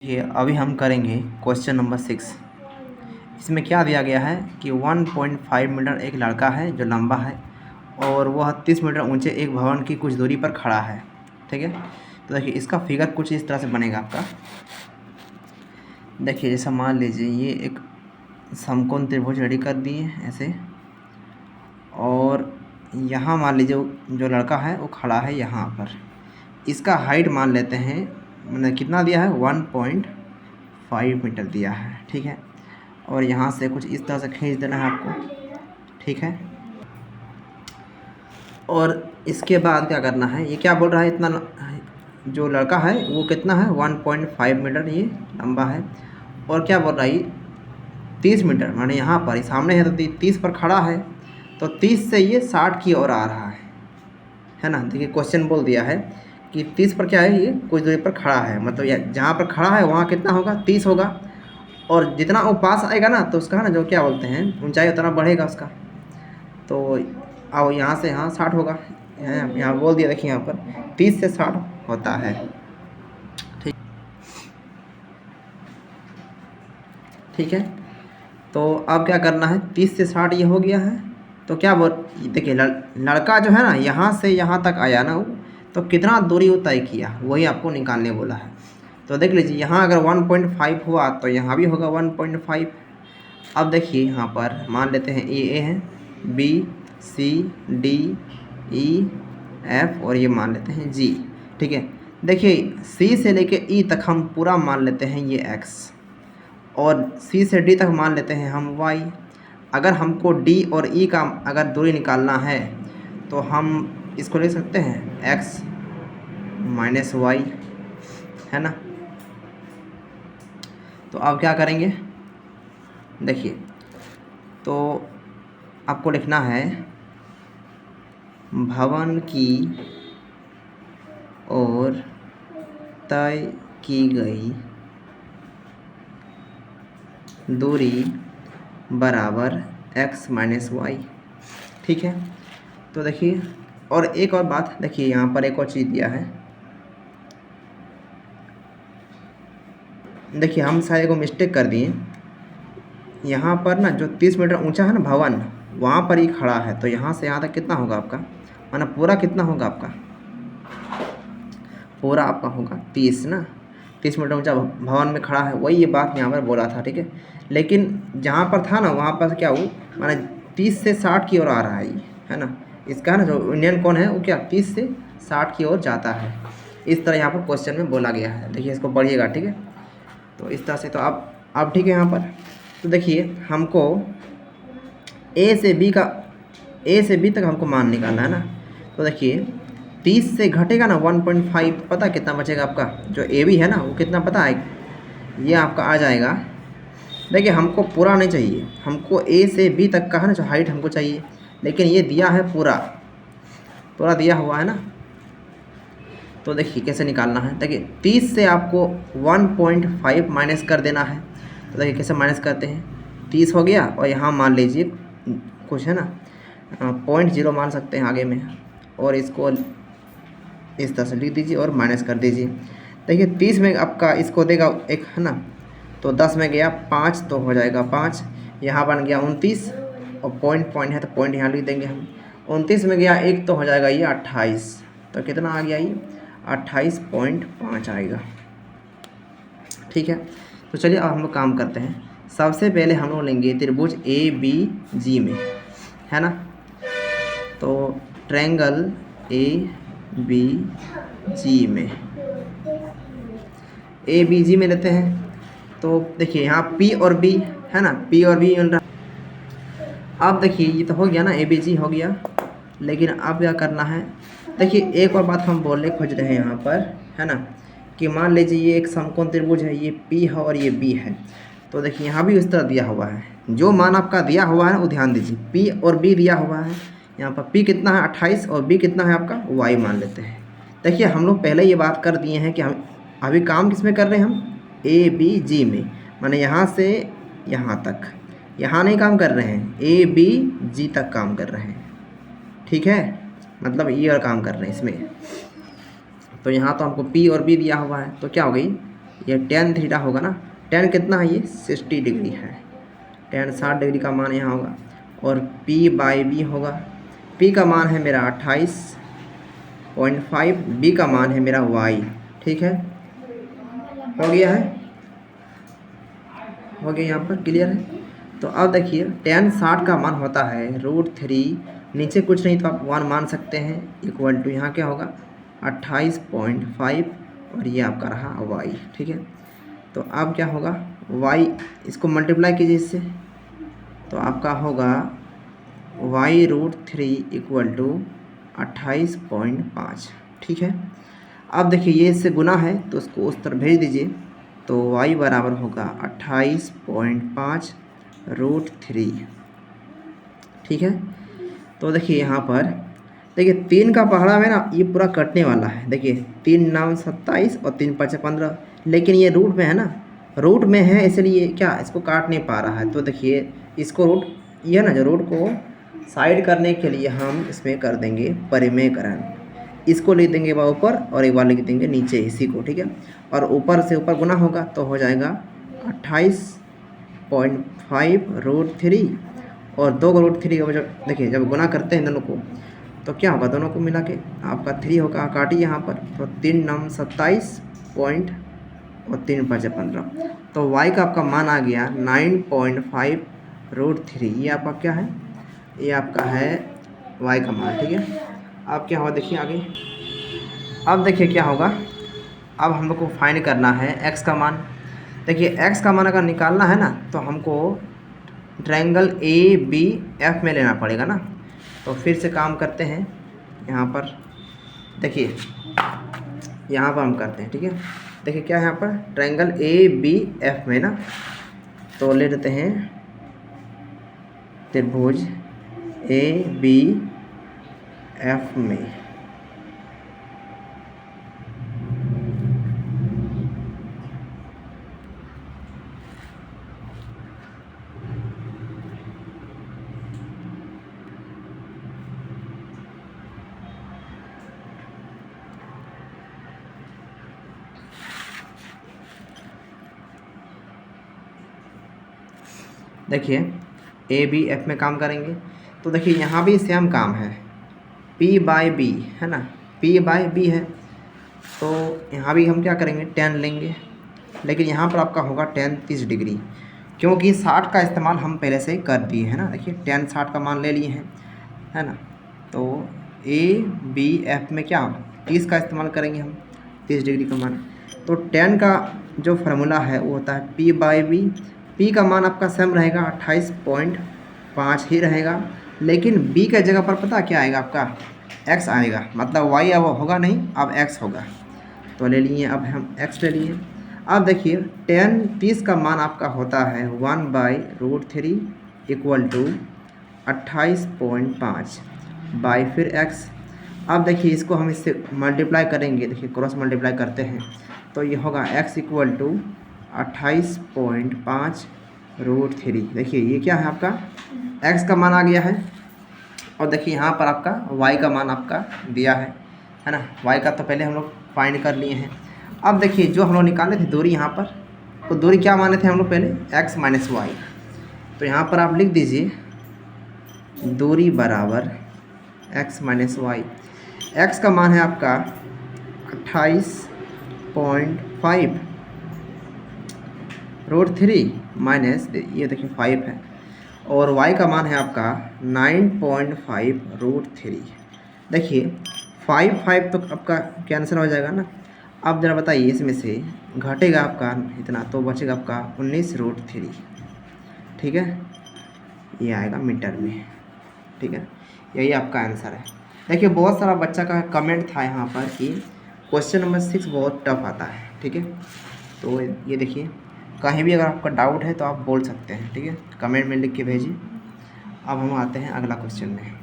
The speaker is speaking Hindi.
ये अभी हम करेंगे क्वेश्चन नंबर 6। इसमें क्या दिया गया है कि 1.5 मीटर एक लड़का है जो लंबा है और वह 30 मीटर ऊंचे एक भवन की कुछ दूरी पर खड़ा है। ठीक है, तो देखिए इसका फिगर कुछ इस तरह से बनेगा आपका। देखिए जैसा मान लीजिए ये एक समकोण त्रिभुज रेडी कर दिए ऐसे, और यहाँ मान लीजिए जो लड़का है वो खड़ा है यहाँ पर। इसका हाइट मान लेते हैं, मैंने कितना दिया है 1.5 मीटर दिया है। ठीक है, और यहाँ से कुछ इस तरह से खींच देना है आपको। ठीक है, और इसके बाद क्या करना है, ये क्या बोल रहा है, इतना जो लड़का है वो कितना है 1.5 मीटर ये लंबा है, और क्या बोल रहा है 30 मीटर, माने यहाँ पर सामने है तो 30 पर खड़ा है, तो 30 से ये 60 की ओर आ रहा है ना। देखिए क्वेश्चन बोल दिया है कि 30 पर क्या है, ये कुछ दूरी पर खड़ा है, मतलब ये जहाँ पर खड़ा है वहाँ कितना होगा 30 होगा, और जितना वो पास आएगा ना तो उसका है ना जो क्या बोलते हैं ऊंचाई उतना बढ़ेगा उसका। तो अब यहाँ से यहाँ 60 होगा, यहाँ बोल दिया, देखिए यहाँ पर 30 से 60 होता है। ठीक ठीक है, तो अब क्या करना है, 30 से 60 ये हो गया है, तो क्या बोल, देखिए लड़का जो है ना यहाँ से यहाँ तक आया ना, तो कितना दूरी वो तय किया वही आपको निकालने बोला है। तो देख लीजिए यहाँ अगर 1.5 हुआ तो यहाँ भी होगा 1.5। अब देखिए यहाँ पर मान लेते हैं ए है, B C D E F और ये मान लेते हैं जी। ठीक है, देखिए सी से लेके ई तक हम पूरा मान लेते हैं ये एक्स, और सी से डी तक मान लेते हैं हम वाई। अगर हमको डी और ई का अगर दूरी निकालना है तो हम इसको लिख सकते हैं एक्स माइनस वाई, है ना। तो अब क्या करेंगे, देखिए तो आपको लिखना है भवन की ओर तय की गई दूरी बराबर x माइनस वाई। ठीक है, तो देखिए और एक और बात, देखिए यहाँ पर एक और चीज़ दिया है। देखिए हम शायद को मिस्टेक कर दिए, यहाँ पर ना जो 30 मीटर ऊंचा है ना भवन, वहाँ पर ही खड़ा है, तो यहाँ से यहाँ तक कितना होगा आपका, माना पूरा कितना होगा आपका, पूरा आपका होगा 30 ना, 30 मीटर ऊंचा भवन में खड़ा है, वही ये बात यहाँ पर बोला था। ठीक है, लेकिन जहाँ पर था ना वहाँ पर क्या हो, माना 30 से 60 की ओर आ रहा है ये, है ना। इसका ना जो इंडियन कोण है वो क्या 30 से 60 की ओर जाता है, इस तरह यहाँ पर क्वेश्चन में बोला गया है। देखिए इसको पढ़िएगा। ठीक है, तो इस तरह से तो अब ठीक है यहाँ पर। तो देखिए हमको ए से बी तक हमको मान निकालना है ना। तो देखिए 30 से घटेगा ना 1.5, पता कितना बचेगा आपका, जो ए बी है ना वो कितना पता है, ये आपका आ जाएगा। देखिए हमको पूरा नहीं चाहिए, हमको ए से बी तक का है ना जो हाइट हमको चाहिए, लेकिन ये दिया है पूरा दिया हुआ है ना। तो देखिए कैसे निकालना है, देखिए 30 से आपको 1.5 माइनस कर देना है। तो देखिए कैसे माइनस करते हैं, 30 हो गया और यहाँ मान लीजिए कुछ है ना 0.0 मान सकते हैं आगे में, और इसको इस तरह से लिख दीजिए और माइनस कर दीजिए। देखिए 30 में आपका इसको देगा एक, है ना, तो 10 में गया 5 तो हो जाएगा 5, यहाँ बन गया 29, और पॉइंट है तो पॉइंट यहाँ लिख देंगे हम। 29 में गया 1 तो हो जाएगा ये 28, तो कितना आ गया ये 28.5 आएगा। ठीक है, तो चलिए अब हम लोग काम करते हैं। सबसे पहले हम लोग लेंगे त्रिभुज ए बी जी में, है ना। तो ट्रायंगल ए बी जी में, ए बी जी में लेते हैं। तो देखिए यहाँ पी और बी है ना, पी और बी मिल रहा। अब देखिए ये तो हो गया ना, ए बी जी हो गया, लेकिन अब क्या करना है, देखिए एक और बात हम बोलने खोज रहे हैं यहाँ पर, है ना, कि मान लीजिए ये एक समकोण त्रिभुज है, ये पी है और ये बी है। तो देखिए यहाँ भी उस तरह दिया हुआ है, जो मान आपका दिया हुआ है ना वो ध्यान दीजिए, पी और बी दिया हुआ है। यहाँ पर पी कितना है 28 और बी कितना है आपका वाई मान लेते हैं। देखिए हम लोग पहले ये बात कर दिए हैं कि हम अभी काम किस में कर रहे हैं, हम ए बी जी में, माने यहाँ से यहाँ तक, यहाँ नहीं काम कर रहे हैं, ए बी जी तक काम कर रहे हैं। ठीक है, मतलब ये और काम कर रहे हैं इसमें। तो यहाँ तो हमको पी और बी दिया हुआ है, तो क्या हो गई ये tan थीटा होगा ना, tan कितना है, ये 60 डिग्री है, tan 60 डिग्री का मान यहाँ होगा। और P/B होगा, P का मान है मेरा 28.5, B का मान है मेरा y। ठीक है, हो गया है, हो गया, यहाँ पर क्लियर है। तो अब देखिए tan 60 का मान होता है √3, नीचे कुछ नहीं तो आप 1 मान सकते हैं, इक्वल टू यहाँ क्या होगा 28.5 और ये आपका रहा y। ठीक है, तो अब क्या होगा y, इसको मल्टीप्लाई कीजिए इससे, तो आपका होगा y√3 इक्वल टू 28.5। ठीक है, अब देखिए ये इससे गुना है तो उसको उस तरफ भेज दीजिए, तो y बराबर होगा 28.5 √3। ठीक है, तो देखिए यहाँ पर देखिए 3 का पहाड़ा में ना ये पूरा कटने वाला है। देखिए 3 9 27 और 3 5 15, लेकिन ये रूट में है ना, रूट में है इसलिए क्या इसको काट नहीं पा रहा है। तो देखिए इसको रूट, ये ना जो रूट को साइड करने के लिए हम इसमें कर देंगे परिमेयकरण, इसको लिख देंगे एक बार ऊपर और एक बार लिख देंगे नीचे इसी को। ठीक है, और ऊपर से ऊपर गुना होगा तो हो जाएगा 28.5 √3 और 2 को √3 का जब देखिए जब गुना करते हैं दोनों को तो क्या होगा, दोनों को मिला के आपका 3 होगा, काटिए यहाँ पर, तो 3 9 27 पॉइंट और 3 5 15, तो y का आपका मान आ गया 9.5 √3। ये आपका क्या है, ये आपका है y का मान। ठीक है, अब क्या होगा देखिए आगे, अब देखिए क्या होगा, अब हम लोग को फाइंड करना है x का मान। देखिए x का मान अगर निकालना है ना तो हमको ट्रायंगल ABF में लेना पड़ेगा ना, तो फिर से काम करते हैं यहाँ पर। देखिए यहाँ पर हम करते हैं, ठीक है, देखिए क्या है यहाँ पर ट्रायंगल ABF में ना, तो ले लेते हैं त्रिभुज ABF में। देखिए ABF में काम करेंगे तो देखिए यहाँ भी सेम काम है, P/B है ना, P/B है, तो यहाँ भी हम क्या करेंगे tan लेंगे, लेकिन यहाँ पर आपका होगा tan 30 डिग्री, क्योंकि 60 का इस्तेमाल हम पहले से कर दिए हैं ना। देखिए tan 60 का मान ले लिए हैं, है ना, तो ABF में क्या 30 का इस्तेमाल करेंगे हम, 30 डिग्री का मान। तो tan का जो फार्मूला है वो होता है P/B। P का मान आपका सेम रहेगा 28.5 ही रहेगा, लेकिन B का जगह पर पता क्या आएगा आपका x आएगा, मतलब y अब होगा नहीं, अब x होगा, तो ले लिए, अब हम x ले लिए। अब देखिए tan 30 का मान आपका होता है 1/√3 इक्वल टू 28.5 बाई फिर x। अब देखिए इसको हम इससे मल्टीप्लाई करेंगे, देखिए क्रॉस मल्टीप्लाई करते हैं तो ये होगा x इक्वल टू 28.5 √3। देखिए ये क्या है आपका x का मान आ गया है, और देखिए यहाँ पर आपका y का मान आपका दिया है ना, y का तो पहले हम लोग फाइंड कर लिए हैं। अब देखिए जो हम लोग निकाले थे दूरी, यहाँ पर तो दूरी क्या माने थे हम लोग पहले x - y, तो यहाँ पर आप लिख दीजिए दूरी बराबर x - y। x का मान है आपका 28.5 √3 माइनस ये देखिए 5 है, और y का मान है आपका 9.5 √3। देखिए 5 तो आपका कैंसिल हो जाएगा ना। अब ज़रा बताइए इसमें से घटेगा आपका इतना, तो बचेगा आपका 19 √3। ठीक है, ये आएगा मीटर में। ठीक है, यही आपका आंसर है। देखिए बहुत सारा बच्चा का कमेंट था यहाँ पर कि क्वेश्चन नंबर 6 बहुत टफ आता है। ठीक है, तो ये देखिए कहीं भी अगर आपका डाउट है तो आप बोल सकते हैं। ठीक है, कमेंट में लिख के भेजिए। अब हम आते हैं अगला क्वेश्चन में।